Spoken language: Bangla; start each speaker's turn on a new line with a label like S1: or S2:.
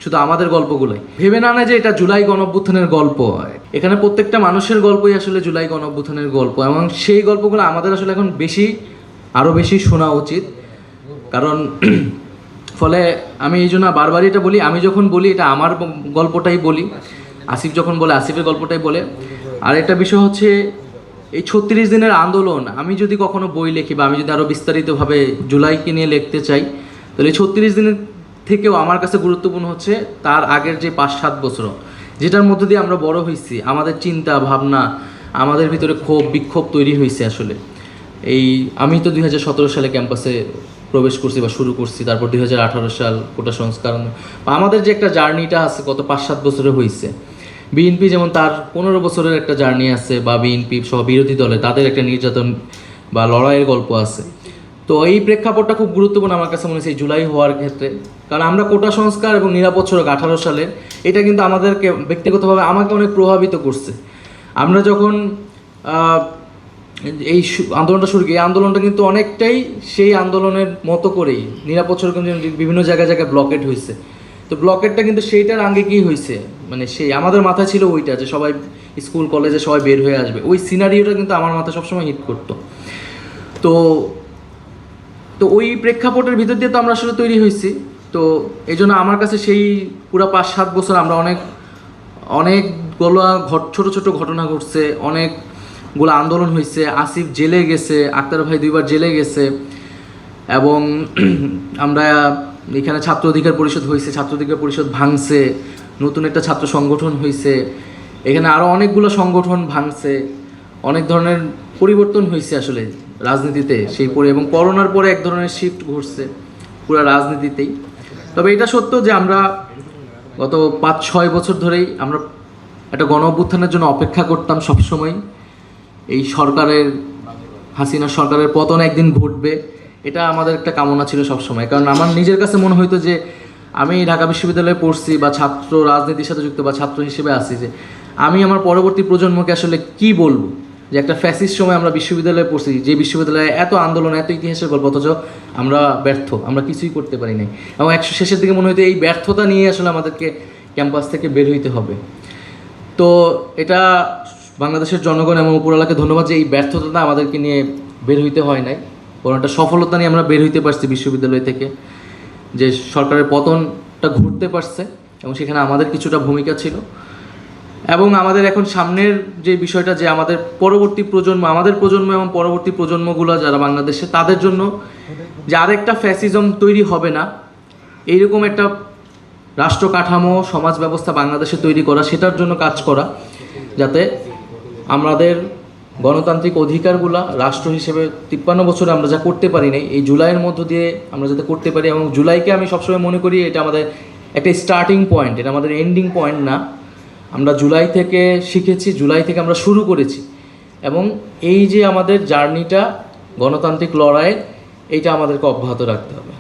S1: শুধু আমাদের গল্পগুলোই ভেবে না যে এটা জুলাই গণঅভ্যুত্থানের গল্প হয়। এখানে প্রত্যেকটা মানুষের গল্পই আসলে জুলাই গণঅভ্যুত্থানের গল্প, এবং সেই গল্পগুলো আমাদের আসলে এখন আরও বেশি শোনা উচিত। কারণ ফলে আমি এই জন্য বারবারই এটা বলি, আমি যখন বলি এটা আমার গল্পটাই বলি, আসিফ যখন বলে আসিফের গল্পটাই বলে। আর একটা বিষয় হচ্ছে এই 36 দিনের আন্দোলন, আমি যদি কখনো বই লিখি বা আমি যদি আরও বিস্তারিতভাবে জুলাইকে নিয়ে লিখতে চাই, তাহলে এই 36 দিনের থেকেও আমার কাছে গুরুত্বপূর্ণ হচ্ছে তার আগের যে 5-7 বছর, যেটার মধ্যে দিয়ে আমরা বড় হয়েছি, আমাদের চিন্তা ভাবনা, আমাদের ভিতরে ক্ষোভ বিক্ষোভ তৈরি হয়েছে। আসলে আমি তো 2017 সালে ক্যাম্পাসে প্রবেশ করছি বা শুরু করছি, তারপর 2018 সাল কোটা সংস্কার, আমাদের যে একটা জার্নিটা আছে গত 5-7 বছরে হয়েছে। বিএনপি যেমন তার 15 বছরের একটা জার্নি আছে, বা বিএনপি সহ বিরোধী দলে তাদের একটা নির্যাতন বা লড়াইয়ের গল্প আছে। তো এই প্রেক্ষাপটটা খুব গুরুত্বপূর্ণ আমার কাছে মনে হচ্ছে এই জুলাই হওয়ার ক্ষেত্রে। কারণ আমরা কোটা সংস্কার এবং নিরাপদ সড়ক 18 সালের, এটা কিন্তু আমাদেরকে ব্যক্তিগতভাবে আমাকে অনেক প্রভাবিত করছে। আমরা যখন এই আন্দোলনটা শুরু করি, এই আন্দোলনটা কিন্তু অনেকটাই সেই আন্দোলনের মতো করেই নিরাপদ সড়ক বিভিন্ন জায়গায় জায়গায় ব্লকেড হয়েছে। তো ব্লকেটটা কিন্তু সেইটার আগে কি হয়েছে, মানে সেই আমাদের মাথায় ছিল ওইটা যে সবাই স্কুল কলেজে সবাই বের হয়ে আসবে, ওই সিনারিওটা কিন্তু আমার মাথায় সবসময় হিট করতো। তো তো ওই প্রেক্ষাপটের ভিতর দিয়ে তো আমরা আসলে তৈরি হয়েছি। তো এই জন্য আমার কাছে সেই পুরো 5-7 বছর আমরা অনেকগুলো ছোট ছোট ঘটনা ঘটছে, অনেকগুলো আন্দোলন হয়েছে, আসিফ জেলে গেছে, আক্তার ভাই 2বার জেলে গেছে, এবং আমরা এখানে ছাত্র অধিকার পরিষদ হয়েছে, ছাত্র অধিকার পরিষদ ভাঙছে, নতুন একটা ছাত্র সংগঠন হয়েছে, এখানে আরও অনেকগুলো সংগঠন ভাঙছে, অনেক ধরনের পরিবর্তন হয়েছে আসলে রাজনীতিতে সেই পরে, এবং করোনার পরে এক ধরনের শিফট ঘটছে পুরো রাজনীতিতেই। তবে এটা সত্য যে আমরা গত 5-6 বছর ধরেই আমরা একটা গণ অভ্যুত্থানের জন্য অপেক্ষা করতাম সবসময়। এই হাসিনা সরকারের পতন একদিন ঘটবে, এটা আমাদের একটা কামনা ছিল সবসময়। কারণ আমার নিজের কাছে মনে হইতো যে আমি ঢাকা বিশ্ববিদ্যালয়ে পড়ছি বা ছাত্র রাজনীতির সাথে যুক্ত বা ছাত্র হিসেবে আছি, যে আমি আমার পরবর্তী প্রজন্মকে আসলে কি বলবো যে একটা ফ্যাসিস্ট সময় আমরা বিশ্ববিদ্যালয়ে পড়ছি, যে বিশ্ববিদ্যালয়ে এত আন্দোলন, এত ইতিহাসের গল্প, অথচ আমরা ব্যর্থ, আমরা কিছুই করতে পারি নাই। এবং শেষের দিকে মনে হইতো এই ব্যর্থতা নিয়ে আসলে আমাদেরকে ক্যাম্পাস থেকে বের হইতে হবে। তো এটা বাংলাদেশের জনগণ এবং উপরওয়ালাকে ধন্যবাদ যে এই ব্যর্থতা আমাদেরকে নিয়ে বের হইতে হয় নাই, বরং একটা সফলতা নিয়ে আমরা বের হইতে পারছি বিশ্ববিদ্যালয় থেকে, যে সরকারের পতনটা ঘটতে পারছে এবং সেখানে আমাদের কিছুটা ভূমিকা ছিল। এবং আমাদের এখন সামনের যে বিষয়টা, যে আমাদের পরবর্তী প্রজন্ম, আমাদের প্রজন্ম এবং পরবর্তী প্রজন্মগুলো যারা বাংলাদেশে, তাদের জন্য যে আরেকটা ফ্যাসিজম তৈরি হবে না, এইরকম একটা রাষ্ট্র কাঠামো, সমাজ ব্যবস্থা বাংলাদেশে তৈরি করা, সেটার জন্য কাজ করা, যাতে আমাদের গণতান্ত্রিক অধিকারগুলা রাষ্ট্র হিসেবে 53 বছরে আমরা যা করতে পারি নাই, এই জুলাইয়ের মধ্য দিয়ে আমরা যাতে করতে পারি। এবং জুলাইকে আমি সবসময় মনে করি এটা আমাদের একটা স্টার্টিং পয়েন্ট, এটা আমাদের এন্ডিং পয়েন্ট না। আমরা জুলাই থেকে শিখেছি, জুলাই থেকে আমরা শুরু করেছি, এবং এই যে আমাদের জার্নিটা গণতান্ত্রিক লড়াই, এইটা আমাদেরকে অব্যাহত রাখতে হবে।